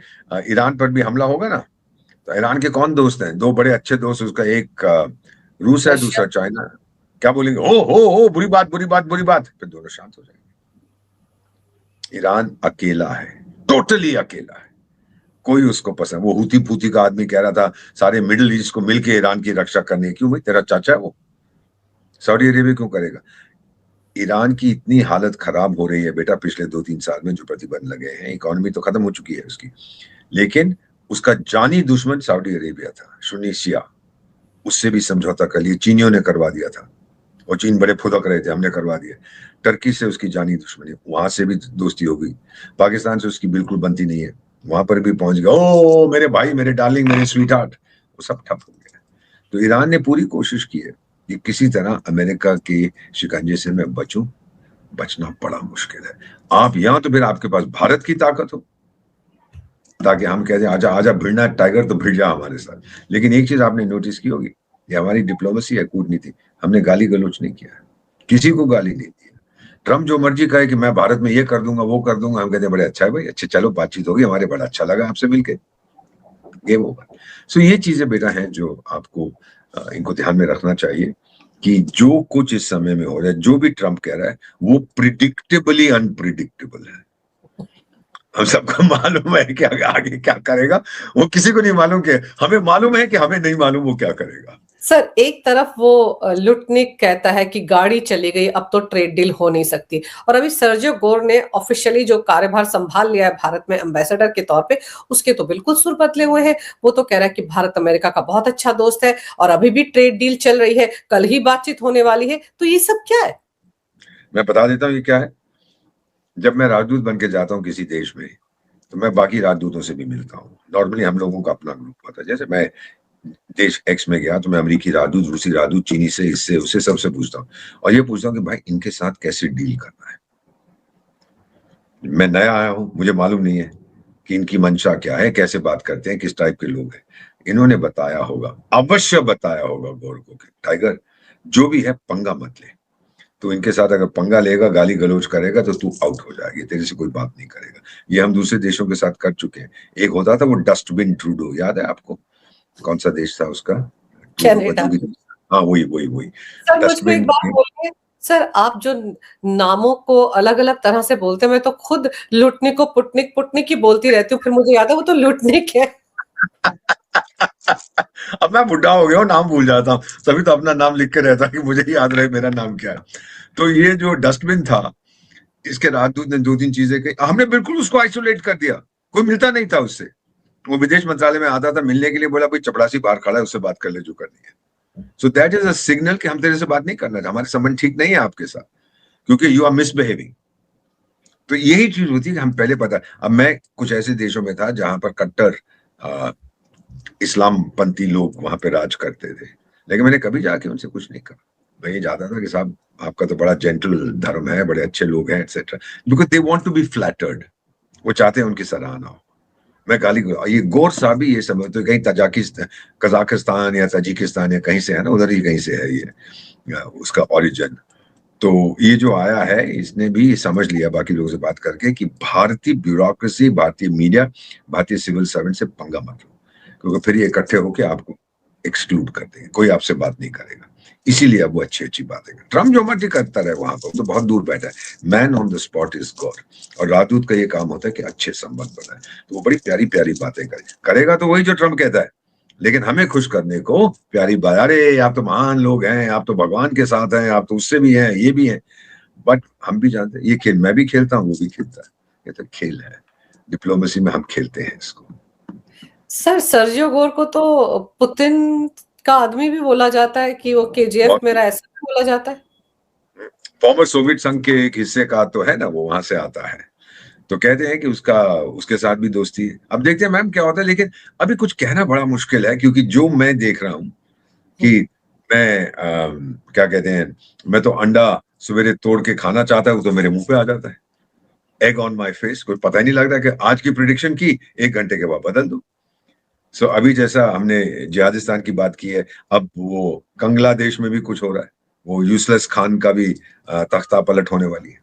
ईरान पर भी हमला होगा ना, तो ईरान के कौन दोस्त हैं? दो बड़े अच्छे दोस्त, उसका एक रूस है, दूसरा चाइना। क्या बोलेंगे? हो बुरी बात बुरी बात बुरी बात, फिर दोनों शांत हो जाएंगे। ईरान अकेला है, टोटली अकेला है, कोई उसको पसंद। वो हुती फूती का आदमी कह रहा था सारे मिडिल ईस्ट को मिलके ईरान की रक्षा करनी। क्यों भाई, तेरा चाचा है वो? सऊदी अरेबिया क्यों करेगा? ईरान की इतनी हालत खराब हो रही है बेटा पिछले 2-3 साल में, जो प्रतिबंध लगे हैं, इकोनॉमी तो खत्म हो चुकी है उसकी, लेकिन उसका जानी दुश्मन सऊदी अरेबिया था, सुन्नी शिया। उससे भी समझौता कर लिया, चीनियों ने करवा दिया था, और चीन बड़े फुदक रहे थे, हमने करवा दिया। टर्की से उसकी जानी दुश्मनी, वहां से भी दोस्ती हो गई। पाकिस्तान से उसकी बिल्कुल बनती नहीं है, वहां पर भी पहुंच गया। ओ मेरे भाई, मेरे डार्लिंग, मेरे स्वीट हार्ट, वो सब ठप हो गया। तो ईरान ने पूरी कोशिश की है कि किसी तरह अमेरिका के शिकंजे से मैं बचूं, बचना बड़ा मुश्किल है। आप यहां तो फिर आपके पास भारत की ताकत हो, ताकि हम कहते हैं आजा आजा भिड़ना टाइगर तो भिड़ जा हमारे साथ। लेकिन एक चीज आपने नोटिस की होगी, ये हमारी डिप्लोमेसी है, कूटनीति, हमने गाली गलौच नहीं किया है, किसी को गाली नहीं दी। ट्रम्प जो मर्जी कहे कि मैं भारत में ये कर दूंगा वो कर दूंगा, हम कहते हैं बड़े अच्छा है भाई, अच्छे चलो बातचीत होगी, हमारे बड़ा अच्छा लगा आपसे मिलके, गेम ओवर। सो ये चीजें बेटा हैं जो आपको इनको ध्यान में रखना चाहिए कि जो कुछ इस समय में हो रहा है, जो भी ट्रम्प कह रहा है, वो प्रिडिक्टेबली अनप्रिडिक्टेबल है। हम सबको मालूम है कि आगे क्या करेगा, वो किसी को नहीं मालूम, कि हमें मालूम है कि हमें नहीं मालूम वो क्या करेगा। सर एक तरफ वो लुटनिक कहता है कि गाड़ी चली गई, अब तो ट्रेड डील हो नहीं सकती, और अभी सर्जियो गोर ने ऑफिशियली जो कार्यभार संभाल लिया है भारत में एम्बेसडर के तौर पे, उसके तो बिल्कुल सुर बदले हुए हैं। वो तो कह रहा है कि भारत अमेरिका का बहुत अच्छा दोस्त है और अभी भी ट्रेड डील चल रही है, कल ही बातचीत होने वाली है। तो ये सब क्या है? मैं बता देता हूँ ये क्या है। जब मैं राजदूत बन के जाता हूँ किसी देश में, तो मैं बाकी राजदूतों से भी मिलता हूँ। नॉर्मली हम लोगों का अपना ग्रुप होता है। जैसे मैं देश एक्स में गया तो मैं अमेरिकी राजदूत, रूसी राजदूत, चीनी से, इससे उससे सबसे पूछता हूँ, और ये पूछता हूँ कि भाई इनके साथ कैसे डील करना है। मैं नया आया हूँ, मुझे मालूम नहीं है कि इनकी मंशा क्या है, कैसे बात करते हैं, किस टाइप के लोग हैं। इन्होंने बताया होगा, अवश्य बताया होगा गौर को कि टाइगर जो भी है पंगा मत ले, तो इनके साथ अगर पंगा लेगा, गाली गलौज करेगा तो तू आउट हो जाएगी, तेरे से कोई बात नहीं करेगा। ये हम दूसरे देशों के साथ कर चुके हैं। एक होता था वो डस्टबिन ट्रूडो, याद है आपको? कौन सा देश था उसका? ट्रूडो का कनाडा। जो भी, हाँ वही वही वही सर मुझको एक डस्टबिन। बात बोलिए, सर आप जो नामों को अलग अलग तरह से बोलते हैं, मैं तो खुद लुटनिक को पुटनिक पुटनिक ही बोलती रहती हूँ, फिर मुझे याद है वो तो लुटनिक है। अब मैं बुढ़ा हो गया हूँ, नाम भूल जाता हूँ, तभी तो अपना नाम लिख के रहता कि मुझे ही याद रहे मेरा नाम क्या है। तो ये जो डस्टबिन था, इसके राजदूत ने दो तीन चीजें कही, हमने बिल्कुल उसको आइसोलेट कर दिया, कोई मिलता नहीं था उससे। वो विदेश मंत्रालय में आता था, मिलने के लिए बोला भाई चपड़ासी बाहर खड़ा है, उससे बात कर ले जो करनी है। So that is a signal कि हम तेरे से बात नहीं करना चाहते, हमारे संबंध ठीक नहीं है आपके साथ, क्योंकि यू आर मिसबिहेविंग। तो यही चीज होती है कि हम पहले पता। अब मैं कुछ ऐसे देशों में था जहां पर कट्टर इस्लाम पंथी लोग वहां पे राज करते थे, लेकिन मैंने कभी जाके उनसे कुछ नहीं कहा। मैं ये चाहता था कि साहब आपका तो बड़ा जेंटल धर्म है, बड़े अच्छे लोग हैं, etcetera, because they want to be flattered. वो चाहते हैं उनकी सराहना हो। मैं गाली, ये गोर साहब भी ये समझते तो कहीं तजाकिस्तान, कजाकिस्तान या तजिकिस्तान या कहीं से है ना, उधर ही कहीं से है ये उसका ओरिजिन। तो ये जो आया है इसने भी समझ लिया बाकी लोगों से बात करके कि भारतीय ब्यूरोक्रेसी, भारतीय मीडिया, भारतीय सिविल सर्वेंट से पंगा मत लो, क्योंकि फिर ये इकट्ठे होकर आपको एक्सक्लूड कर देंगे, कोई आपसे बात नहीं करेगा। इसीलिए अब वो अच्छी अच्छी बातें कर, ट्रम्प जो मर्जी करता रहे वहां पर, तो बहुत दूर बैठा है। Man on the spot is God. और राजदूत का ये काम होता है कि अच्छे संबंध बनाए, तो वो बड़ी प्यारी प्यारी बातें करेगा तो वही जो ट्रम्प कहता है, लेकिन हमें खुश करने को प्यारी बात, अरे आप तो महान लोग हैं, आप तो भगवान के साथ हैं, आप तो उससे भी हैं, ये भी हैं। बट हम भी जानते हैं ये खेल, मैं भी खेलता हूँ, वो भी खेलता है, ये तो खेल है, डिप्लोमेसी में हम खेलते हैं इसको। सर सर्जियो गोर को तो पुतिन का आदमी भी बोला जाता है कि वो केजीएफ मेरा, ऐसा भी बोला जाता है। फॉर्मर सोवियत संघ के एक हिस्से का तो है ना, वो वहां से आता है, तो कहते हैं कि उसका उसके साथ भी दोस्ती है। अब देखते हैं मैम क्या होता है, लेकिन अभी कुछ कहना बड़ा मुश्किल है, क्योंकि जो मैं देख रहा हूं कि मैं क्या कहते हैं, मैं तो अंडा सवेरे तोड़ के खाना चाहता है, वो तो मेरे मुंह पे आ जाता है, एग ऑन माई फेस, कोई पता ही नहीं लगता कि आज की प्रिडिक्शन की 1 घंटे के बाद बदल दो। सो अभी जैसा हमने जिहादिस्तान की बात की है, अब वो कंगलादेश में भी कुछ हो रहा है, वो यूसलेस खान का भी तख्ता पलट होने वाली है।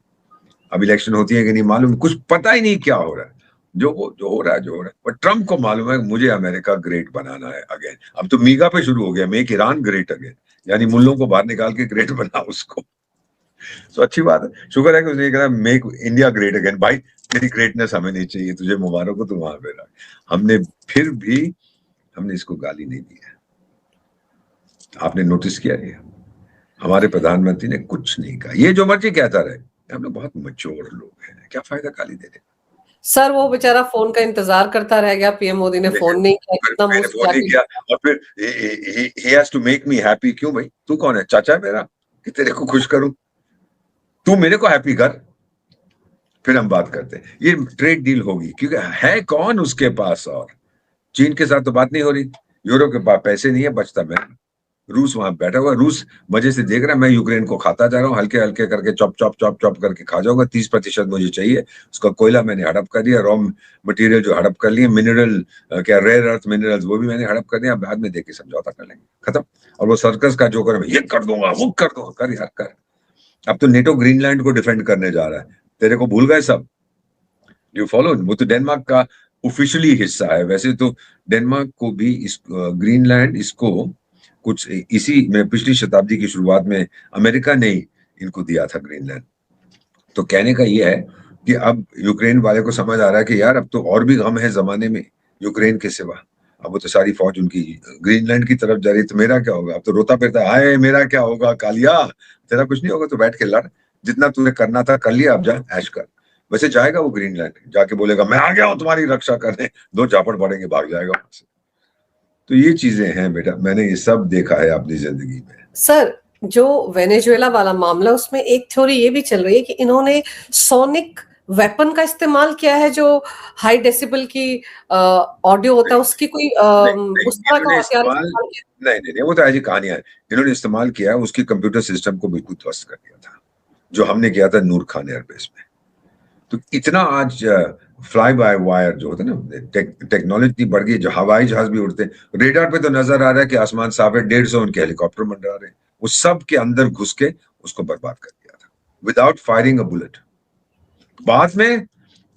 अब इलेक्शन होती है कि नहीं मालूम, कुछ पता ही नहीं क्या हो रहा है। जो हो रहा है जो हो रहा है, पर ट्रम्प को मालूम है मुझे अमेरिका ग्रेट बनाना है अगेन। अब तो मीगा पे शुरू हो गया, मेक ईरान ग्रेट अगेन, यानी मुल्लों को बाहर निकाल के ग्रेट बना उसको। तो अच्छी बात है, शुक्र है कि उसने कहा मेक इंडिया ग्रेट अगेन। भाई तेरी ग्रेटनेस हमें नहीं चाहिए, तुझे मुबारक हो, तू वहां पे रहा। हमने फिर भी हमने इसको गाली नहीं दी है। आपने नोटिस किया ये, हमारे प्रधानमंत्री ने कुछ नहीं कहा, ये जो मर्जी कहता रहे, हम लोग बहुत मैच्योर लोग हैं, क्या फायदा गाली देने। सर वो बेचारा फोन का इंतजार करता रह गया, पीएम मोदी ने फोन नहीं किया, कितना मुंह मैंने फोन सजा नहीं के। किया, और फिर he has to make me happy। क्यों भाई, तू कौन है, चाचा है मेरा कि तेरे को खुश करूं? तू मेरे को हैप्पी कर, फिर हम बात करते हैं। ये ट्रेड डील होगी, क्योंकि है कौन उसके पास, और चीन के साथ तो बात नहीं हो रही, यूरो के पास पैसे नहीं है, बचता मैं। रूस वहां बैठा हुआ, रूस मजे से देख रहा है, मैं यूक्रेन को खाता जा रहा हूँ, हल्के हल्के करके चॉप चॉप चॉप चॉप करके खा जाऊंगा, 30% मुझे चाहिए, उसका कोयला मैंने हड़प कर दिया, रॉ मटेरियल जो हड़प कर लिए, मिनरल क्या रेयर अर्थ मिनरल्स वो भी मैंने हड़प कर दिया, बाद में देख के समझौता कर लेंगे, खत्म। और वो सर्कस का जोकर ये कर दूंगा वो कर दूंगा, कर यार कर। अब तो नेटो ग्रीनलैंड को डिफेंड करने जा रहा है, तेरे को भूल गए सब, यू फॉलो, वो तो डेनमार्क का ऑफिशियली हिस्सा है, वैसे तो डेनमार्क को भी इस ग्रीनलैंड इसको कुछ इसी में पिछली शताब्दी की शुरुआत में अमेरिका ने इनको दिया था ग्रीनलैंड। तो कहने का ये है कि अब यूक्रेन वाले को समझ आ रहा है कि यार अब तो और भी गम है जमाने में यूक्रेन के सिवा, अब वो तो सारी फौज उनकी ग्रीनलैंड की तरफ जा रही, तो मेरा क्या होगा, अब तो रोता फिरता हाय मेरा क्या होगा कालिया, तेरा कुछ नहीं होगा, तो बैठ के लड़, जितना तूने करना था कर लिया, अब जा ऐश कर। वैसे जाएगा वो ग्रीनलैंड, जाके बोलेगा मैं आ गया हूं तुम्हारी रक्षा करने, दो झापड़ पड़ेंगे, भाग जाएगा वहां से। तो ये चीजें हैं बेटा, मैंने ये सब देखा है अपनी जिंदगी में। सर जो वेनेजुएला वाला मामला, उसमें एक थ्योरी ये भी चल रही है कि इन्होंने सोनिक वेपन का इस्तेमाल किया है, जो हाई डेसिबल की ऑडियो होता है उसकी कोई नहीं नहीं, उस तरह का इन्होंने हथियार इस्तेमाल इस्तेमाल किया। नहीं नहीं नहीं, वो तो ऐसी कहानियां है, इन्होंने इस्तेमाल किया है उसकी कंप्यूटर सिस्टम को बिल्कुल ध्वस्त कर दिया था, जो हमने किया था नूर खान एयरबेस में। तो इतना आज फ्लाई बाय वायर जो होता है ना, टेक्नोलॉजी बढ़ गई, जो हवाई जहाज भी उड़ते हैं, रेडार पे तो नजर आ रहा है कि आसमान साफ है, 150 उनके हेलीकॉप्टर मंडरा रहे हैं, वो सब के अंदर घुस के उसको बर्बाद कर दिया था विदाउट फायरिंग अ बुलेट। बाद में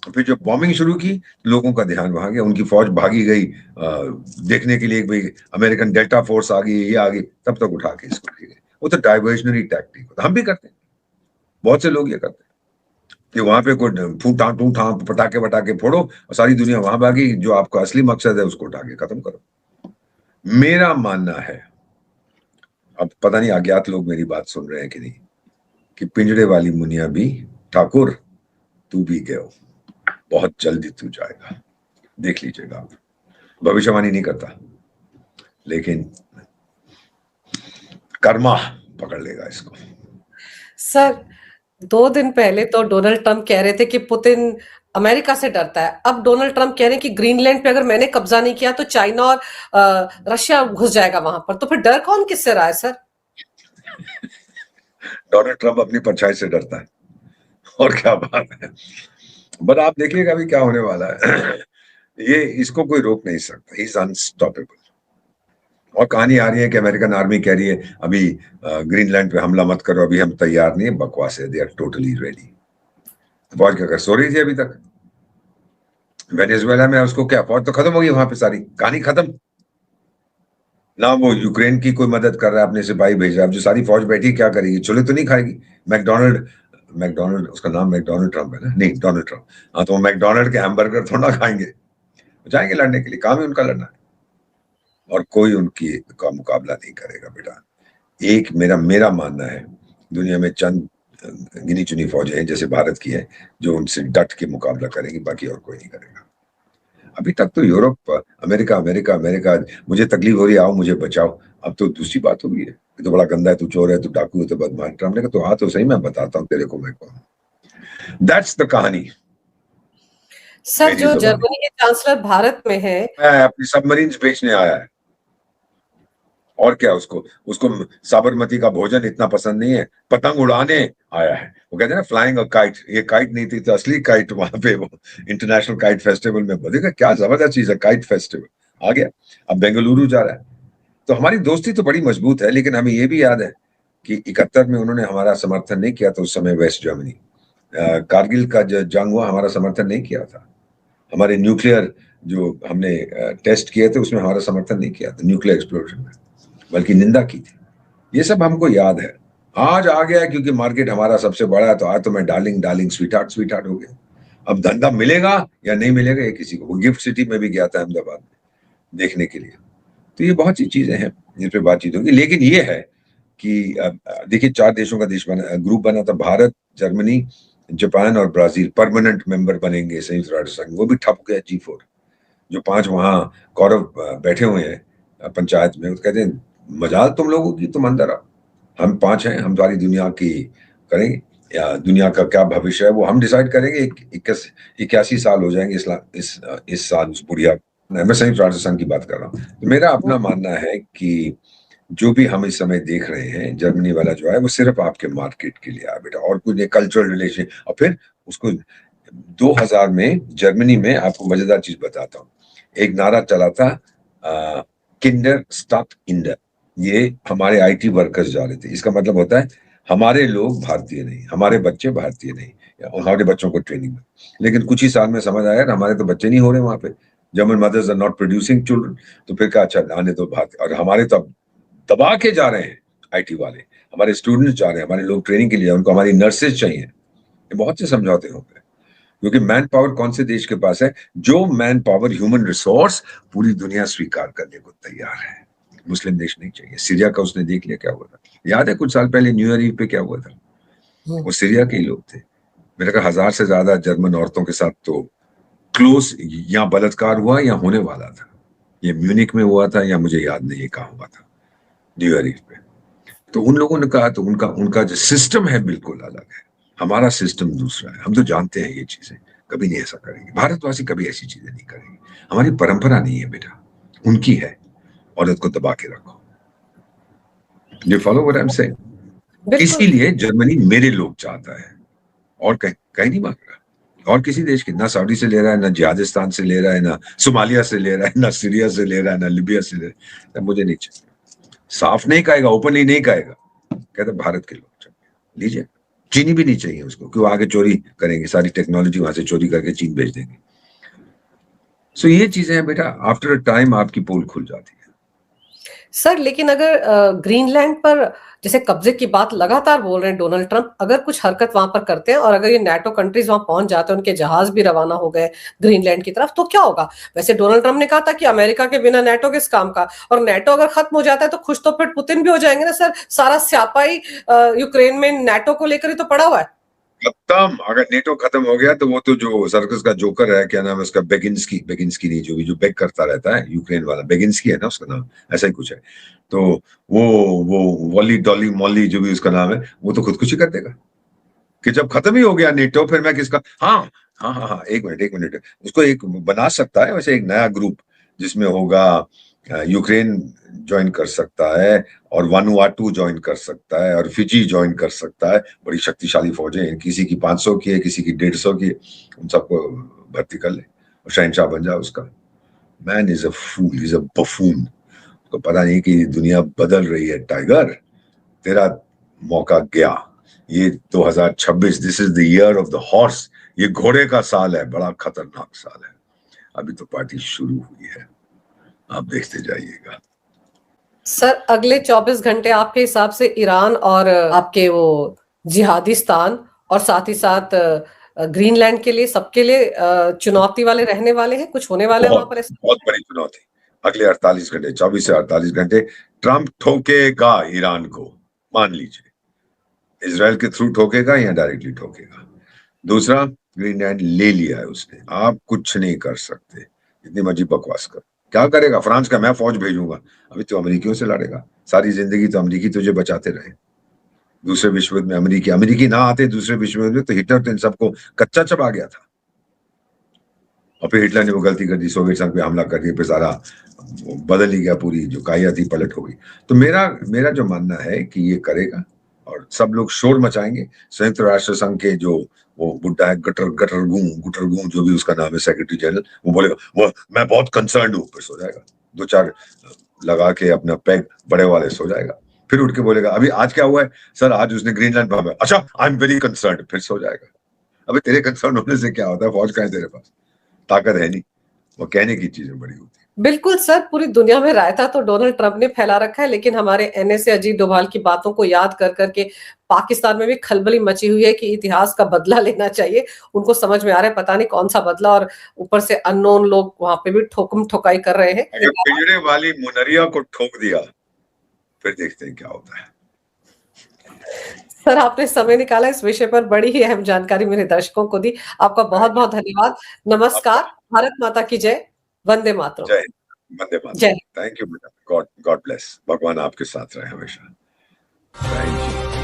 फिर जब बॉम्बिंग शुरू की, लोगों का ध्यान वहां गया, उनकी फौज भागी गई देखने के लिए, भाई अमेरिकन डेल्टा फोर्स आ गई, ये आ गई, तब तक उठा के इसको ले गए। वो तो डाइवर्जनरी टैक्टिक होता, हम भी करते हैं, बहुत से लोग ये करते हैं कि वहां पे कोई टू ठा पटाखे वटाखे फोड़ो और सारी दुनिया वहां भागी, जो आपका असली मकसद है उसको उठा के खत्म करो। मेरा मानना है, अब पता नहीं अज्ञात लोग मेरी बात सुन रहे हैं कि नहीं, कि पिंजड़े वाली मुनिया भी ठाकुर तू भी गयो, बहुत जल्दी तू जाएगा, देख लीजिएगा आप। भविष्यवाणी नहीं करता, लेकिन कर्मा पकड़ लेगा इसको। सर 2 दिन पहले तो डोनाल्ड ट्रंप कह रहे थे कि पुतिन अमेरिका से डरता है, अब डोनाल्ड ट्रंप कह रहे हैं कि ग्रीनलैंड पे अगर मैंने कब्जा नहीं किया तो चाइना और रशिया घुस जाएगा वहां पर, तो फिर डर कौन किससे रहा है सर? डोनाल्ड ट्रंप अपनी परछाई से डरता है, और क्या बात है। बट आप देखिएगा अभी क्या होने वाला है। ये इसको कोई रोक नहीं सकता, ही इज अनस्टॉपेबल। और कहानी आ रही है कि अमेरिकन आर्मी कह रही है अभी ग्रीनलैंड पे हमला मत करो, अभी हम तैयार नहीं है, बकवास है, दे आर टोटली रेडी। फौज क्या कर सो रही थी अभी तक वेनेजुएला में, उसको क्या फौज तो खत्म हो गई वहां पे, सारी कहानी खत्म ना, वो यूक्रेन की कोई मदद कर रहा है, अपने सिपाही भेज रहा है, अब जो सारी फौज बैठी क्या करेगी, चुले तो नहीं खाएगी। मैकडोनल्ड मैकडोनल्ड उसका नाम मैकडोनल्ड ट्रंप है ना, नहीं डोनाल्ड ट्रंप, हाँ, तो वो मैकडोनल्ड के हैमबर्गर थोड़ा ना खाएंगे, जाएंगे लड़ने के लिए, काम है उनका लड़ना है, और कोई उनकी का मुकाबला नहीं करेगा बेटा। एक मेरा मेरा मानना है, दुनिया में चंद गिनी चुनी फौजें हैं जैसे भारत की है जो उनसे डट के मुकाबला करेंगी, बाकी और कोई नहीं करेगा। अभी तक तो यूरोप अमेरिका अमेरिका अमेरिका, मुझे तकलीफ हो रही है आओ मुझे बचाओ, अब तो दूसरी बात हो गई है, तो बड़ा गंदा है, तू चोर है, तू डाकू है, तो बदमाश। ट्रम्प ने कहा तो हाँ तो सही, मैं बताता हूँ तेरे को मैं कौन। दैट्स द कहानी। सर जो जर्मनी के चांसलर भारत में है, अपनी सबमरीन बेचने आया है, और क्या, उसको उसको साबरमती का भोजन इतना पसंद नहीं है, पतंग उड़ाने आया है। वो कहते हैं ना फ्लाइंग अ काइट, ये काइट नहीं थी तो असली काइट वहां पे वो इंटरनेशनल काइट फेस्टिवल में, देखा क्या जबरदस्त चीज है काइट फेस्टिवल, आ गया, अब बेंगलुरु जा रहा है। तो हमारी दोस्ती तो बड़ी मजबूत है, लेकिन हमें ये भी याद है कि 71 में उन्होंने हमारा समर्थन नहीं किया था, उस समय वेस्ट जर्मनी, कारगिल का जंग हुआ, हमारा समर्थन नहीं किया था, हमारे न्यूक्लियर जो हमने टेस्ट किए थे उसमें हमारा समर्थन नहीं किया था, न्यूक्लियर एक्सप्लोजन में, बल्कि निंदा की थी। ये सब हमको याद है। आज आ गया क्योंकि मार्केट हमारा सबसे बड़ा है, तो आज तो मैं डार्लिंग डार्लिंग स्वीट हार्ट हो गया। अब धंधा मिलेगा या नहीं मिलेगा ये किसी को। वो गिफ्ट सिटी में भी गया था अहमदाबाद में देखने के लिए। तो ये बहुत सी चीजें हैं जिस पे बातचीत होगी, लेकिन ये है कि देखिए 4 देशों का देश बना, ग्रुप बना था, भारत, जर्मनी, जापान और ब्राजील परमानेंट मेंबर बनेंगे संयुक्त राष्ट्र संघ, वो भी ठप गया G4। जो 5 वहां कौरव बैठे हुए हैं पंचायत में, वो कहते हैं मजाल तुम लोगों की, तुम अंदर आओ, हम 5 हैं, हम सारी दुनिया की करेंगे, या दुनिया का क्या भविष्य है वो हम डिसाइड करेंगे। 81 साल हो जाएंगे इस साल उस बुढ़िया, मैं संयुक्त राष्ट्र संघ की बात कर रहा हूँ। तो मेरा अपना मानना है कि जो भी हम इस समय देख रहे हैं, जर्मनी वाला जो है वो सिर्फ आपके मार्केट के लिए आया बेटा, और कुछ नहीं, कल्चरल रिलेशन। और फिर उसको 2000 में जर्मनी में, आपको मजेदार चीज बताता हूँ, एक नारा चला था, किंडर स्टार्ट इंडर। ये हमारे आईटी वर्कर्स जा रहे थे, इसका मतलब होता है हमारे लोग भारतीय नहीं, हमारे बच्चे भारतीय नहीं, हमारे बच्चों को ट्रेनिंग में। लेकिन कुछ ही साल में समझ आया हमारे तो बच्चे नहीं हो रहे वहां पे, German mothers are not producing children. तो फिर क्या, अच्छा आने तो भारतीय, और हमारे तो अब दबा के जा रहे हैं आईटी वाले, हमारे स्टूडेंट्स जा रहे हैं, हमारे लोग ट्रेनिंग के लिए, उनको हमारी नर्सेज चाहिए। ये बहुत से समझौते होंगे, क्योंकि मैन पावर कौन से देश के पास है? जो मैन पावर, ह्यूमन रिसोर्स पूरी दुनिया स्वीकार करने को तैयार है। मुस्लिम देश नहीं चाहिए। सीरिया का उसने देख लिया क्या हुआ था, याद है कुछ साल पहले न्यू ईयर ईव पे क्या हुआ था? वो सीरिया के ही लोग थे। मेरे कहा 1000 से ज्यादा जर्मन औरतों के साथ तो क्लोज या बलात्कार हुआ या होने वाला था। ये म्यूनिक में हुआ था या मुझे याद नहीं कहाँ हुआ था, न्यू ईयर ईव पे। तो उन लोगों ने कहा, तो उनका उनका जो सिस्टम है बिल्कुल अलग है, हमारा सिस्टम दूसरा है। हम तो जानते हैं ये चीजें, कभी नहीं ऐसा करेंगे, भारतवासी कभी ऐसी चीजें नहीं करेंगे, हमारी परंपरा नहीं है बेटा, उनकी है। औरत को दबा के रखो। You follow what I am saying? बिल्कुल। इसीलिए जर्मनी मेरे लोग चाहता है, और कहीं कहीं नहीं मांग रहा। और किसी देश की, ना सऊदी से ले रहा है, ना जिहादिस्तान से ले रहा है, ना सोमालिया से ले रहा है, ना सीरिया से ले रहा है, ना लीबिया से ले रहा है। मुझे नहीं चाहिए। साफ नहीं कहेगा, ओपनली नहीं कहेगा, कहते भारत के लोग चाहिए, लीजिए। चीनी भी नहीं चाहिए उसको, क्यों? आगे चोरी करेंगे, सारी टेक्नोलॉजी वहां से चोरी करके चीन भेज देंगे। सो ये चीजें हैं बेटा, आफ्टर अ टाइम आपकी पोल खुल जाती है। सर लेकिन अगर ग्रीनलैंड पर जैसे कब्जे की बात लगातार बोल रहे हैं डोनाल्ड ट्रंप, अगर कुछ हरकत वहां पर करते हैं और अगर ये नाटो कंट्रीज वहां पहुंच जाते हैं, उनके जहाज भी रवाना हो गए ग्रीनलैंड की तरफ, तो क्या होगा? वैसे डोनाल्ड ट्रंप ने कहा था कि अमेरिका के बिना नाटो किस काम का, और नाटो अगर खत्म हो जाता है तो खुश तो फिर पुतिन भी हो जाएंगे ना सर। सारा स्यापा ही यूक्रेन में नाटो को लेकर ही तो पड़ा हुआ है। खत्म, अगर नेटो खत्म हो गया तो वो तो जो सर्कस का जोकर है, क्या नाम है उसका, बेगिंस्की, बेगिंस्की नहीं, जो भी जो बेग करता रहता है, यूक्रेन वाला, बेगिंस्की है ना उसका नाम, ऐसा ही कुछ है। तो वो वो वॉली डॉली मॉली जो भी उसका नाम है, वो तो खुदकुशी कर देगा कि जब खत्म ही हो गया नेटो, फिर मैं किसका। हाँ हाँ हाँ हाँ, एक मिनट एक मिनट, उसको एक बना सकता है वैसे, एक नया ग्रुप जिसमें होगा, यूक्रेन ज्वाइन कर सकता है, और वानुआटू ज्वाइन कर सकता है, और फिजी ज्वाइन कर सकता है। बड़ी शक्तिशाली फौजें, किसी की 500 की है, किसी की 150 की, उन सबको भर्ती कर ले और शहनशाह बन जाए उसका। Man is a fool, is a buffoon. तो पता नहीं कि दुनिया बदल रही है टाइगर, तेरा मौका गया। ये 2026, this is the year of the horse, ये घोड़े का साल है, बड़ा खतरनाक साल है। अभी तो पार्टी शुरू हुई है, आप देखते जाइएगा। सर अगले 24 घंटे आपके हिसाब से ईरान और आपके वो जिहादिस्तान और साथ ही साथ ग्रीनलैंड के लिए, सबके लिए चुनौती वाले रहने वाले हैं? कुछ होने वाला है वहां बहुत पर ऐसा? बहुत बड़ी चुनौती। अगले 48 घंटे, 24 से 48 घंटे ट्रंप ठोकेगा ईरान को, मान लीजिए। इसराइल के थ्रू ठोकेगा या डायरेक्टली ठोकेगा। दूसरा, ग्रीनलैंड ले लिया है उसने, आप कुछ नहीं कर सकते, जितनी मर्जी बकवास कर। क्या करेगा? फ्रांस का मैं फौज भेजूंगा? अभी तो अमेरिकियों से लड़ेगा, सारी जिंदगी तो अमेरिकी तुझे बचाते रहे। दूसरे विश्व युद्ध में अमेरिकी अमेरिकी ना आते दूसरे विश्व युद्ध में, तो हिटलर तो इन सबको कच्चा चबा गया था। और फिर हिटलर ने वो गलती कर दी, सोवियत संघ पे हमला कर दिया, फिर सारा बदल ही गया, पूरी जो काया थी पलट हो गई। तो मेरा मेरा जो मानना है कि ये करेगा, और सब लोग शोर मचाएंगे। संयुक्त राष्ट्र संघ के जो वो बुड्ढा है, गुटरगू जो भी उसका नाम है, सेक्रेटरी जनरल, वो बोलेगा वो मैं बहुत कंसर्न हूँ, फिर सो जाएगा। 2-4 लगा के अपना पैग बड़े वाले सो जाएगा। फिर उठ के बोलेगा अभी आज क्या हुआ है सर, आज उसने ग्रीनलैंड भागा, अच्छा आई एम वेरी कंसर्न, फिर सो जाएगा। अबे तेरे कंसर्न होने से क्या होता है? फौज का है तेरे पास, ताकत है नहीं। वो कहने की चीजें बड़ी होती है। बिल्कुल सर, पूरी दुनिया में रायता तो डोनाल्ड ट्रंप ने फैला रखा है, लेकिन हमारे एनएसए अजीत डोभाल की बातों को याद कर करके पाकिस्तान में भी खलबली मची हुई है कि इतिहास का बदला लेना चाहिए। उनको समझ में आ रहा है पता नहीं कौन सा बदला, और ऊपर से अननोन लोग वहां पे भी ठोकम ठोकाई कर रहे हैं। अगर पिंजरे वाली मुनरिया को ठोक दिया, फिर देखते हैं क्या होता है। सर आपने समय निकाला इस विषय पर, बड़ी ही अहम जानकारी मेरे दर्शकों को दी। आपका बहुत बहुत धन्यवाद। नमस्कार। भारत माता की जय। वंदे मातरम। जय, वंदे जय। मातरम। थैंक यू बेटा, गॉड गॉड ब्लेस, भगवान आपके साथ रहे हमेशा। Thank you.